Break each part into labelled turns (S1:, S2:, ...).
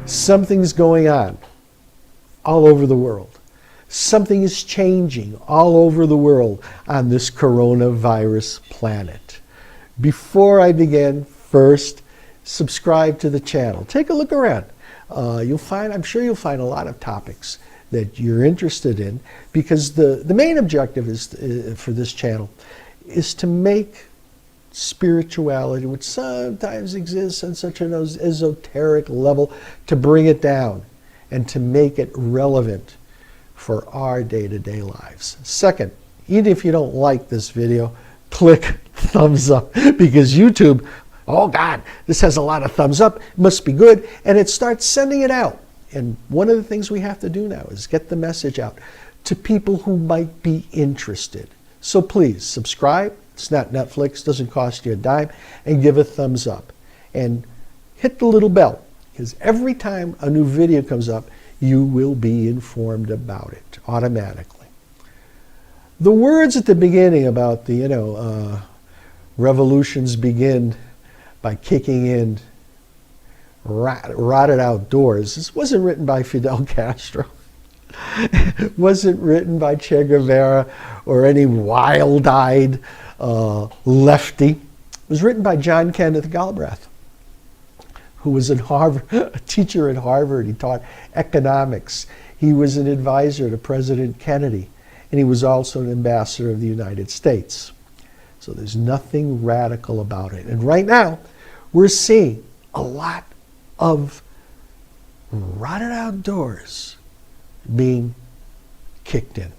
S1: Something's going on all over the world. Something is changing all over the world on this coronavirus planet. Before I begin, first, subscribe to the channel. Take a look around. I'm sure you'll find a lot of topics that you're interested in, because the main objective is for this channel is to make spirituality, which sometimes exists on such an esoteric level, to bring it down and to make it relevant for our day-to-day lives. Second, even if you don't like this video, click thumbs up, because YouTube, oh God, this has a lot of thumbs up, it must be good, and it starts sending it out. And one of the things we have to do now is get the message out to people who might be interested. So please subscribe. It's not Netflix, doesn't cost you a dime, and give a thumbs up. And hit the little bell, because every time a new video comes up, you will be informed about it automatically. The words at the beginning about the, revolutions begin by kicking in rotted outdoors. This wasn't written by Fidel Castro. It wasn't written by Che Guevara or any wild-eyed lefty. It was written by John Kenneth Galbraith, who was at Harvard, a teacher at Harvard. He taught economics. He was an advisor to President Kennedy, and he was also an ambassador of the United States. So there's nothing radical about it. And right now, we're seeing a lot of rotted outdoors being kicked in.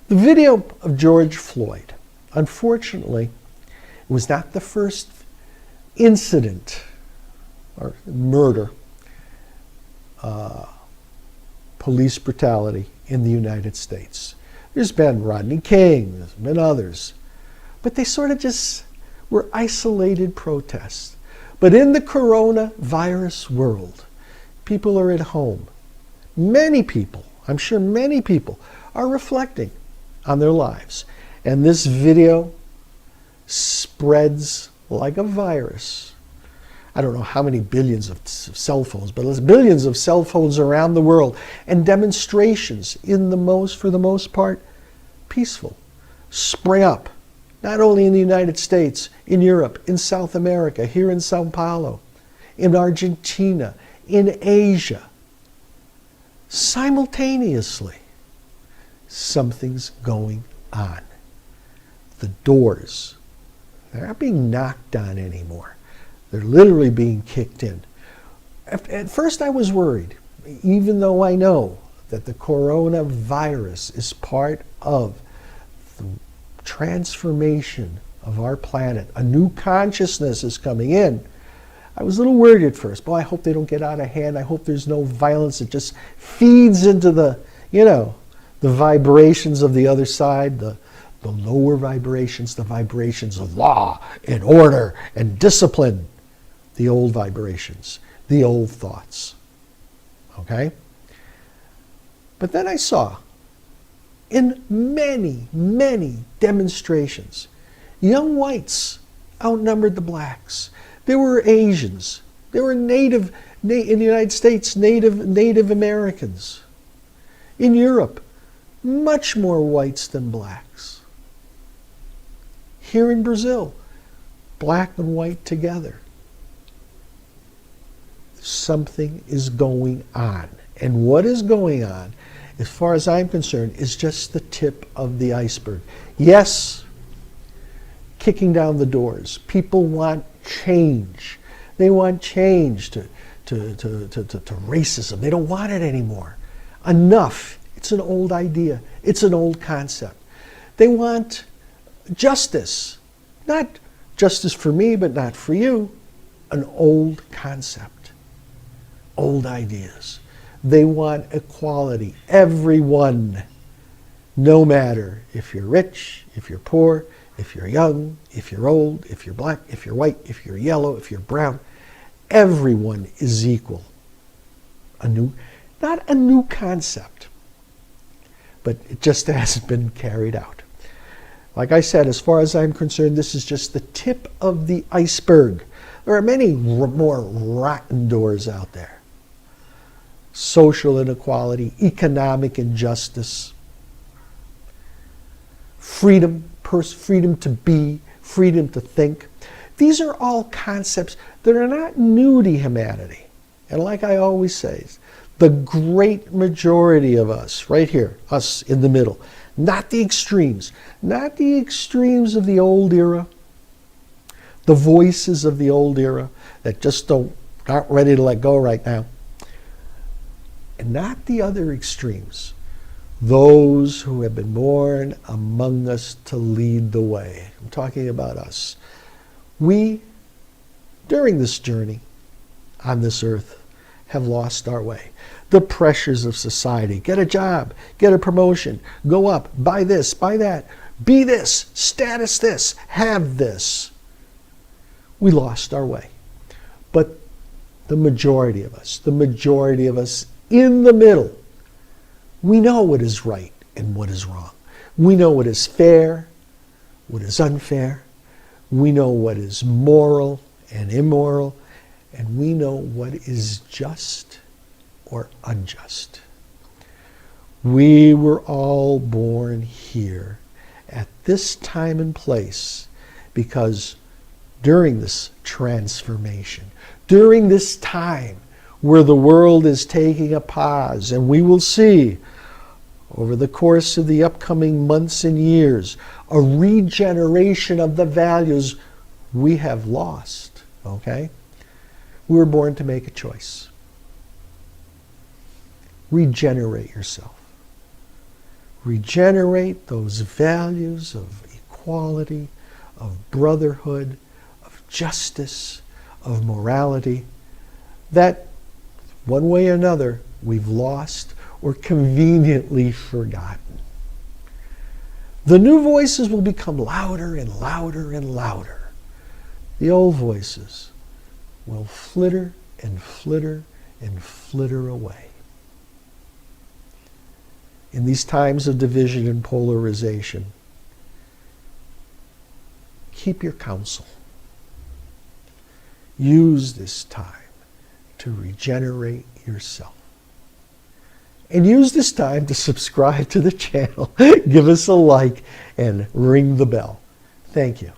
S1: The video of George Floyd, unfortunately, it was not the first incident or murder, police brutality in the United States. There's been Rodney King, there's been others, but they sort of just were isolated protests. But in the coronavirus world, people are at home. Many people, I'm sure many people, are reflecting on their lives. And this video spreads like a virus. I don't know how many billions of cell phones, but there's billions of cell phones around the world, and demonstrations, for the most part, peaceful, spring up, not only in the United States, in Europe, in South America, here in Sao Paulo, in Argentina, in Asia. Simultaneously, something's going on. The doors, they're not being knocked on anymore. They're literally being kicked in. At first I was worried, even though I know that the coronavirus is part of the transformation of our planet. A new consciousness is coming in. I was a little worried at first. Boy, I hope they don't get out of hand. I hope there's no violence that just feeds into the, the vibrations of the other side, the lower vibrations, the vibrations of law and order and discipline, the old vibrations, the old thoughts. Okay? But then I saw in many, many demonstrations, young whites outnumbered the blacks. There were Asians. There were in the United States, Native Americans. In Europe, much more whites than blacks. Here in Brazil, black and white together. Something is going on. And what is going on, as far as I'm concerned, is just the tip of the iceberg. Yes, kicking down the doors. People want change. They want change to racism. They don't want it anymore. Enough. It's an old idea. It's an old concept. They want justice. Not justice for me, but not for you. An old concept. Old ideas. They want equality. Everyone, no matter if you're rich, if you're poor, if you're young, if you're old, if you're black, if you're white, if you're yellow, if you're brown, everyone is equal. Not a new concept, but it just hasn't been carried out. Like I said, as far as I'm concerned, this is just the tip of the iceberg. There are many more rotten doors out there. social inequality, economic injustice, freedom to be, freedom to think. These are all concepts that are not new to humanity. And like I always say, the great majority of us, right here, us in the middle, not the extremes of the old era, the voices of the old era that just aren't ready to let go right now, and not the other extremes, those who have been born among us to lead the way. I'm talking about us. We, during this journey on this earth, have lost our way. The pressures of society, get a job, get a promotion, go up, buy this, buy that, be this, status this, have this. We lost our way. But the majority of us in the middle, we know what is right and what is wrong. We know what is fair, what is unfair. We know what is moral and immoral. And we know what is just or unjust. We were all born here at this time and place because during this transformation, during this time where the world is taking a pause, and we will see over the course of the upcoming months and years a regeneration of the values we have lost, okay? We were born to make a choice. Regenerate yourself. Regenerate those values of equality, of brotherhood, of justice, of morality that one way or another we've lost or conveniently forgotten. The new voices will become louder and louder and louder. The old voices will flitter and flitter and flitter away. In these times of division and polarization, keep your counsel. Use this time to regenerate yourself. And use this time to subscribe to the channel, give us a like, and ring the bell. Thank you.